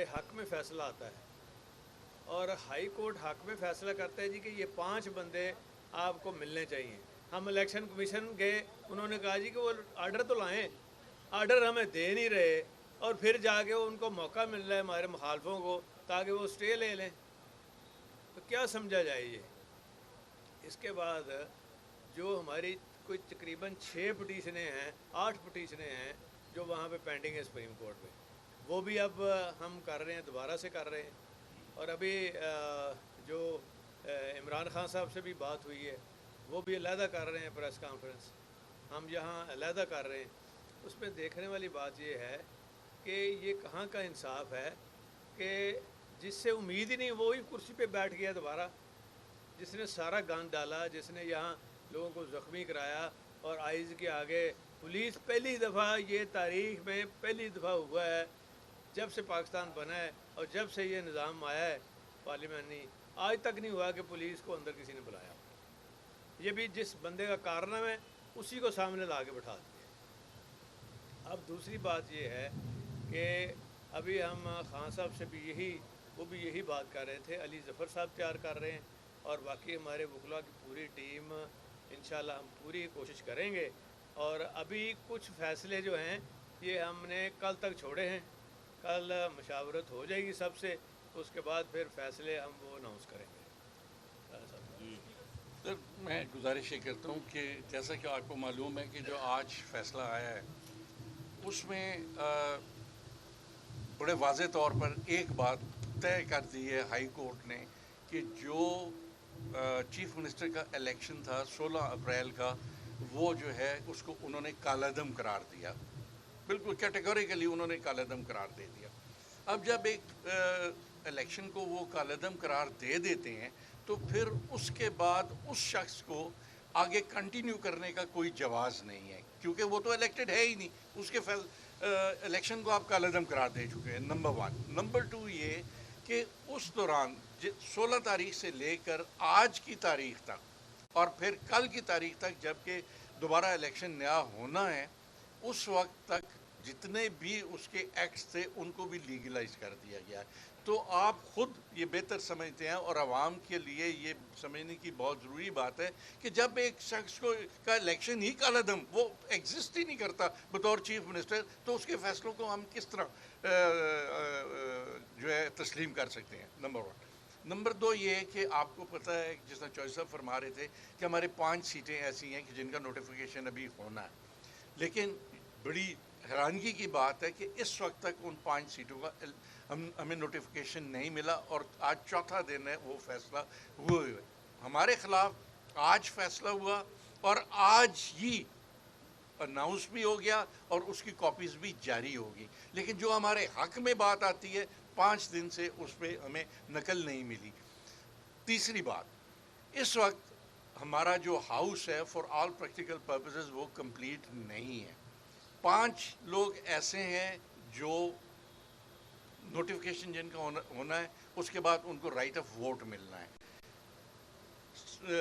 ہمارے حق میں فیصلہ آتا ہے اور ہائی کورٹ حق میں فیصلہ کرتا ہے جی کہ یہ 5 بندے آپ کو ملنے چاہیے. ہم الیکشن کمیشن گئے, انہوں نے کہا جی کہ وہ آرڈر تو لائیں, آرڈر ہمیں دے نہیں رہے, اور پھر جا کے ان کو موقع مل رہا ہے ہمارے مخالفوں کو تاکہ وہ اسٹے لے لیں. تو کیا سمجھا جائے یہ؟ اس کے بعد جو ہماری کوئی تقریباً 6 پٹیشنیں ہیں, 8 پٹیشنیں ہیں جو وہاں پہ پینڈنگ ہے سپریم کورٹ میں, وہ بھی اب ہم کر رہے ہیں, دوبارہ سے کر رہے ہیں. اور ابھی جو عمران خان صاحب سے بھی بات ہوئی ہے, وہ بھی علیحدہ کر رہے ہیں پریس کانفرنس, ہم یہاں علیحدہ کر رہے ہیں. اس میں دیکھنے والی بات یہ ہے کہ یہ کہاں کا انصاف ہے کہ جس سے امید ہی نہیں وہی کرسی پہ بیٹھ گیا دوبارہ, جس نے سارا گند ڈالا, جس نے یہاں لوگوں کو زخمی کرایا, اور آئیز کے آگے پولیس پہلی دفعہ, یہ تاریخ میں پہلی دفعہ ہوا ہے جب سے پاکستان بنا ہے اور جب سے یہ نظام آیا ہے پارلیمانی, آج تک نہیں ہوا کہ پولیس کو اندر کسی نے بلایا. یہ بھی جس بندے کا کارنامہ ہے اسی کو سامنے لا کے بٹھا دیا. اب دوسری بات یہ ہے کہ ابھی ہم خان صاحب سے بھی وہ بھی یہی بات کر رہے تھے, علی ظفر صاحب تیار کر رہے ہیں, اور باقی ہمارے وکلاء کی پوری ٹیم انشاءاللہ ہم پوری کوشش کریں گے. اور ابھی کچھ فیصلے جو ہیں یہ ہم نے کل تک چھوڑے ہیں, کل مشاورت ہو جائے گی سب سے, تو اس کے بعد پھر فیصلے ہم وہ اناؤنس کریں گے. جی سر, میں گزارش یہ کرتا ہوں کہ جیسا کہ آپ کو معلوم ہے کہ جو آج فیصلہ آیا ہے اس میں بڑے واضح طور پر ایک بات طے کر دی ہے ہائی کورٹ نے کہ جو چیف منسٹر کا الیکشن تھا 16 اپریل کا, وہ جو ہے اس کو انہوں نے کالعدم قرار دیا, بالکل کیٹیگوریکلی انہوں نے کالعدم قرار دے دیا. اب جب ایک الیکشن کو وہ کالعدم قرار دے دیتے ہیں تو پھر اس کے بعد اس شخص کو آگے کنٹینیو کرنے کا کوئی جواز نہیں ہے, کیونکہ وہ تو الیکٹڈ ہے ہی نہیں, اس کے الیکشن کو آپ کالعدم قرار دے چکے ہیں. نمبر 1. نمبر 2 یہ کہ اس دوران 16 تاریخ سے لے کر آج کی تاریخ تک اور پھر کل کی تاریخ تک جب کہ دوبارہ الیکشن نیا ہونا ہے, اس وقت تک جتنے بھی اس کے ایکٹس تھے ان کو بھی لیگلائز کر دیا گیا ہے. تو آپ خود یہ بہتر سمجھتے ہیں اور عوام کے لیے یہ سمجھنے کی بہت ضروری بات ہے کہ جب ایک شخص کا الیکشن ہی کالعدم, وہ ایگزسٹ ہی نہیں کرتا بطور چیف منسٹر, تو اس کے فیصلوں کو ہم کس طرح جو ہے تسلیم کر سکتے ہیں. نمبر 1. نمبر 2 یہ ہے کہ آپ کو پتہ ہے جس طرح چوہدری صاحب فرما رہے تھے کہ ہمارے 5 سیٹیں ایسی ہیں کہ جن کا نوٹیفیکیشن ابھی ہونا ہے, لیکن بڑی حیرانگی کی بات ہے کہ اس وقت تک ان 5 سیٹوں کا ہمیں نوٹیفیکیشن نہیں ملا, اور آج چوتھا دن ہے وہ فیصلہ ہوئے ہوئے. ہمارے خلاف آج فیصلہ ہوا اور آج ہی اناؤنس بھی ہو گیا اور اس کی کاپیز بھی جاری ہوگی, لیکن جو ہمارے حق میں بات آتی ہے 5 دن سے اس پہ ہمیں نقل نہیں ملی. تیسری بات, اس وقت ہمارا جو ہاؤس ہے فار آل پریکٹیکل پرپزز وہ کمپلیٹ نہیں ہے. 5 لوگ ایسے ہیں جو نوٹیفیکیشن جن کا ہونا ہے, اس کے بعد ان کو رائٹ آف ووٹ ملنا ہے.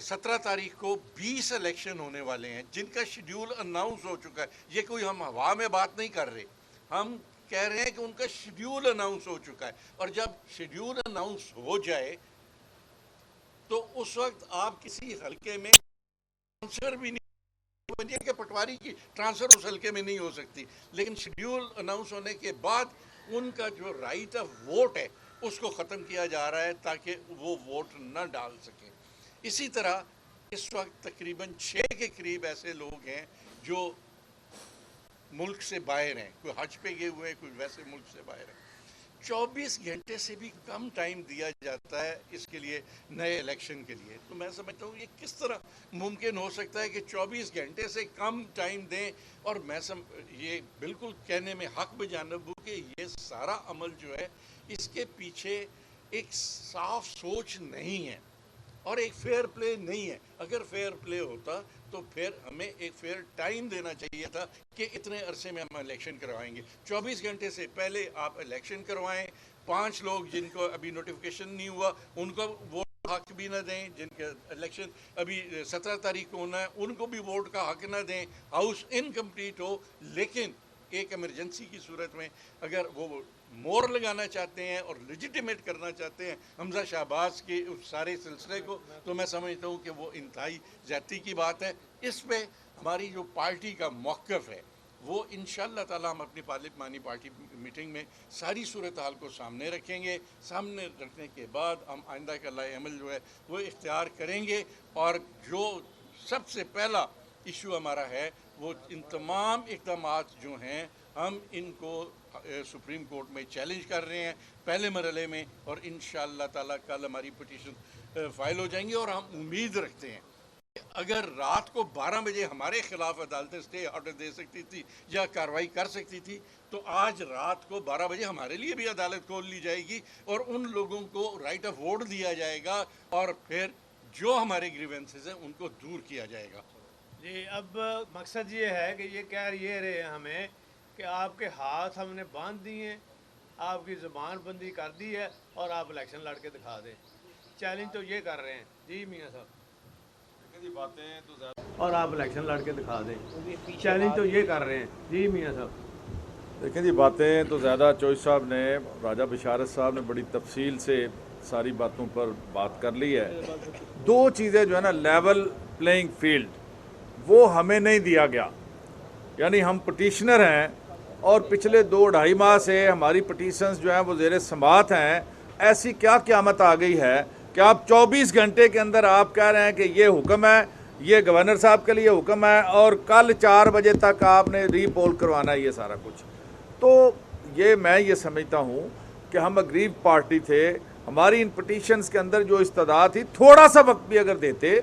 17 تاریخ کو 20 الیکشن ہونے والے ہیں جن کا شیڈیول اناؤنس ہو چکا ہے. یہ کوئی ہم ہوا میں بات نہیں کر رہے, ہم کہہ رہے ہیں کہ ان کا شیڈیول اناؤنس ہو چکا ہے, اور جب شیڈیول اناؤنس ہو جائے تو اس وقت آپ کسی حلقے میں ٹرانسفر بھی نہیں, کہ پٹواری کی ٹرانسفر اس حلقے میں نہیں ہو سکتی, لیکن شیڈیول اناؤنس ہونے کے بعد ان کا جو رائٹ آف ووٹ ہے اس کو ختم کیا جا رہا ہے تاکہ وہ ووٹ نہ ڈال سکیں. اسی طرح اس وقت تقریباً 6 کے قریب ایسے لوگ ہیں جو ملک سے باہر ہیں, کوئی حج پہ گئے ہوئے ہیں, کوئی ویسے ملک سے باہر ہیں. 24 گھنٹے سے بھی کم ٹائم دیا جاتا ہے اس کے لیے, نئے الیکشن کے لیے. تو میں سمجھتا ہوں یہ کس طرح ممکن ہو سکتا ہے کہ 24 گھنٹے سے کم ٹائم دیں, اور میں یہ بالکل کہنے میں حق بجانب ہوں کہ یہ سارا عمل جو ہے اس کے پیچھے ایک صاف سوچ نہیں ہے اور ایک فیئر پلے نہیں ہے. اگر فیئر پلے ہوتا تو پھر ہمیں ایک فیئر ٹائم دینا چاہیے تھا کہ اتنے عرصے میں ہم الیکشن کروائیں گے. 24 گھنٹے سے پہلے آپ الیکشن کروائیں. 5 لوگ جن کو ابھی نوٹیفیکیشن نہیں ہوا ان کو ووٹ حق بھی نہ دیں, جن کا الیکشن ابھی 17 تاریخ کو ہونا ہے ان کو بھی ووٹ کا حق نہ دیں, ہاؤس انکمپلیٹ ہو. لیکن ایک ایمرجنسی کی صورت میں اگر وہ مور لگانا چاہتے ہیں اور لیجیٹیمیٹ کرنا چاہتے ہیں حمزہ شہباز کے اس سارے سلسلے کو، تو میں سمجھتا ہوں کہ وہ انتہائی زیادتی کی بات ہے۔ اس پہ ہماری جو پارٹی کا موقف ہے وہ انشاءاللہ تعالی ہم اپنی پارلیمانی پارٹی میٹنگ میں ساری صورتحال کو سامنے رکھیں گے۔ سامنے رکھنے کے بعد ہم آئندہ کا لائحہ عمل جو ہے وہ اختیار کریں گے، اور جو سب سے پہلا ایشو ہمارا ہے وہ ان تمام اقدامات جو ہیں ہم ان کو سپریم کورٹ میں چیلنج کر رہے ہیں پہلے مرحلے میں، اور انشاءاللہ تعالیٰ کل ہماری پٹیشن فائل ہو جائیں گی، اور ہم امید رکھتے ہیں اگر رات کو 12 بجے ہمارے خلاف عدالتیں اسٹے آرڈر دے سکتی تھی یا کارروائی کر سکتی تھی، تو آج رات کو 12 بجے ہمارے لیے بھی عدالت کھول لی جائے گی اور ان لوگوں کو رائٹ آف ووٹ دیا جائے گا، اور پھر جو ہمارے گریونسز ہیں ان کو دور کیا جائے گا۔ جی اب مقصد یہ ہے کہ یہ کہہ یہ رہے ہیں ہمیں کہ آپ کے ہاتھ ہم نے باندھ دیے ہیں، آپ کی زبان بندی کر دی ہے، اور آپ الیکشن لڑ کے دکھا دیں۔ چیلنج تو یہ کر رہے ہیں جی میاں صاحب، باتیں تو زیادہ اور آپ الیکشن لڑ کے دکھا دیں۔ چیلنج تو یہ کر رہے ہیں جی میاں صاحب۔ دیکھیں جی، باتیں تو زیادہ چوہدری صاحب نے، راجہ بشارت صاحب نے بڑی تفصیل سے ساری باتوں پر بات کر لی ہے۔ دو چیزیں جو ہے نا، لیول پلینگ فیلڈ وہ ہمیں نہیں دیا گیا، یعنی ہم پٹیشنر ہیں اور پچھلے 2-2.5 ماہ سے ہماری پٹیشنز جو ہیں وہ زیر سماعت ہیں۔ ایسی کیا قیامت آ گئی ہے کہ آپ 24 گھنٹے کے اندر آپ کہہ رہے ہیں کہ یہ حکم ہے، یہ گورنر صاحب کے لیے حکم ہے، اور کل 4 بجے تک آپ نے ری پول کروانا ہے یہ سارا کچھ۔ تو میں یہ سمجھتا ہوں کہ ہم اگریو پارٹی تھے، ہماری ان پٹیشنز کے اندر جو استدعا تھی تھوڑا سا وقت بھی اگر دیتے۔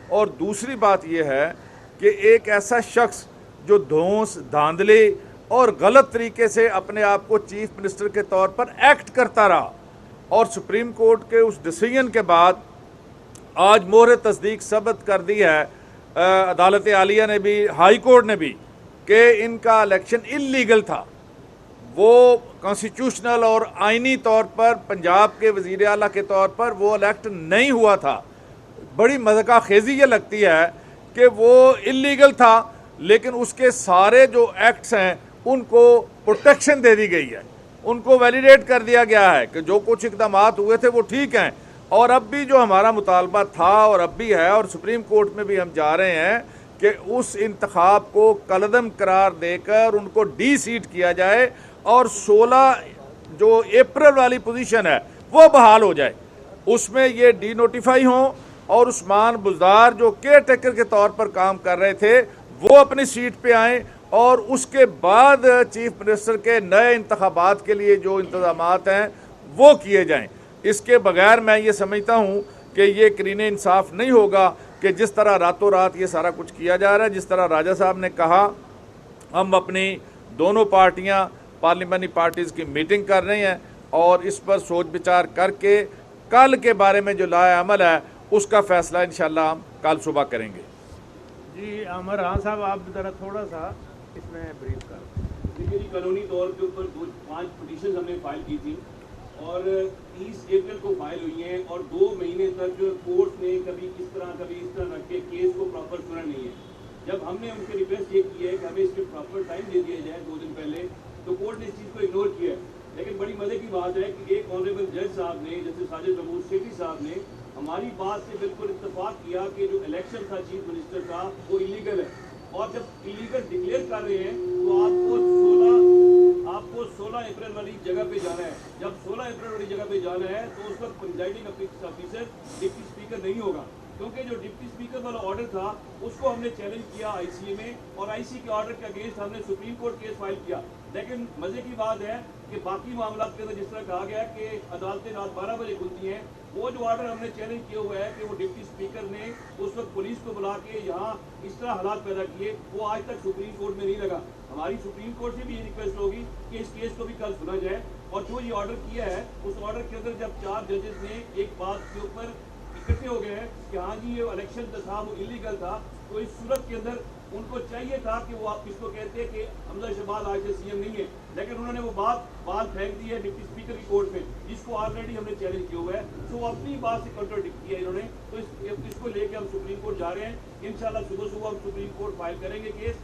اور دوسری بات یہ ہے کہ ایک ایسا شخص جو دھونس دھاندلی اور غلط طریقے سے اپنے آپ کو چیف منسٹر کے طور پر ایکٹ کرتا رہا، اور سپریم کورٹ کے اس ڈیسیژن کے بعد آج مہر تصدیق ثبت کر دی ہے عدالت عالیہ نے بھی، ہائی کورٹ نے بھی، کہ ان کا الیکشن انلیگل تھا، وہ کانسٹیٹیوشنل اور آئینی طور پر پنجاب کے وزیر اعلیٰ کے طور پر وہ الیکٹ نہیں ہوا تھا۔ بڑی مذاق خیزی یہ لگتی ہے کہ وہ انلیگل تھا، لیکن اس کے سارے جو ایکٹس ہیں ان کو پروٹیکشن دے دی گئی ہے، ان کو ویلیڈیٹ کر دیا گیا ہے کہ جو کچھ اقدامات ہوئے تھے وہ ٹھیک ہیں۔ اور اب بھی جو ہمارا مطالبہ تھا اور اب بھی ہے، اور سپریم کورٹ میں بھی ہم جا رہے ہیں کہ اس انتخاب کو کالعدم قرار دے کر ان کو ڈی سیٹ کیا جائے، اور 16 جو اپریل والی پوزیشن ہے وہ بحال ہو جائے، اس میں یہ ڈی نوٹیفائی ہوں، اور عثمان بزدار جو کیئر ٹیکر کے طور پر کام کر رہے تھے وہ اپنی سیٹ پہ آئیں، اور اس کے بعد چیف منسٹر کے نئے انتخابات کے لیے جو انتظامات ہیں وہ کیے جائیں۔ اس کے بغیر میں یہ سمجھتا ہوں کہ یہ قرین انصاف نہیں ہوگا کہ جس طرح راتوں رات یہ سارا کچھ کیا جا رہا ہے۔ جس طرح راجہ صاحب نے کہا، ہم اپنی دونوں پارٹیاں پارلیمانی پارٹیز کی میٹنگ کر رہے ہیں، اور اس پر سوچ بچار کر کے کل کے بارے میں جو لائحہ عمل ہے اس کا فیصلہ انشاءاللہ ہم کل صبح کریں گے۔ جی عامر خان صاحب، آپ ذرا تھوڑا سا اس میں بریف کر دیں۔ دیکھیے جی، قانونی طور کے اوپر 5 پٹیشن ہم نے فائل کی تھی، اور 30 اپریل کو فائل ہوئی ہیں، اور 2 مہینے تک کورٹ نے کبھی اس طرح رکھ کے کیس کو پراپر سنا نہیں ہے۔ جب ہم نے ان سے ریکویسٹ یہ کی ہے کہ ہمیں اس کے پراپر ٹائم دے دیا جائے 2 دن پہلے، تو کورٹ نے اس چیز کو اگنور کیا ہے۔ لیکن بڑی مزے کی بات ہے کہ ایک آنریبل جج صاحب نے، جیسے ساجد محمود سیٹھی صاحب نے ہماری بات سے بالکل اتفاق کیا کہ جو الیکشن تھا چیف منسٹر کا وہ انلیگل ہے، اور جب انلیگل ڈکلیئر کر رہے ہیں تو آپ کو 16 اپریل والی جگہ پہ جانا ہے۔ جب 16 اپریل والی جگہ پہ جانا ہے تو اس وقت پریزائڈنگ آفیسر ڈپٹی اسپیکر نہیں ہوگا، کیونکہ جو ڈپٹی اسپیکر والا آرڈر تھا اس کو ہم نے چیلنج کیا آئی سی اے میں، اور آئی سی کے آرڈر کے اگینسٹ ہم نے سپریم کورٹ کیس فائل کیا۔ لیکن مزے کی بات ہے کہ باقی معاملات کے اندر جس طرح کہا گیا کہ عدالتیں رات 12 بجے کھلتی ہیں، وہ جو آرڈر ہم نے چیلنج کیا ہوا ہے کہ وہ ڈپٹی اسپیکر نے اس وقت پولیس کو بلا کے یہاں اس طرح حالات پیدا کیے، وہ آج تک سپریم کورٹ میں نہیں لگا۔ ہماری سپریم کورٹ سے بھی یہ ریکویسٹ ہوگی کہ اس کیس کو بھی کل سنا جائے، اور جو یہ آرڈر کیا ہے اس آرڈر کے اندر جب 4 ججز نے ایک بات کے اوپر اکٹھے ہو گئے ہیں کہ ہاں جی یہ الیکشن تھا وہ انلیگل تھا، تو اس صورت کے اندر ان کو چاہیے تھا کہ وہ آپ اس کو کہتے ہیں کہ حمزہ شہباز آج سے سی ایم نہیں ہے، لیکن انہوں نے وہ بات پھینک دی ہے ڈپٹی اسپیکر کی کورٹ میں، جس کو آلریڈی ہم نے چیلنج کیا ہوا ہے، تو وہ اپنی بات سے کنٹراڈکٹ کیا انہوں نے۔ تو اس کو لے کے ہم سپریم کورٹ جا رہے ہیں، انشاءاللہ صبح ہم سپریم کورٹ فائل کریں گے کیس،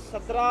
17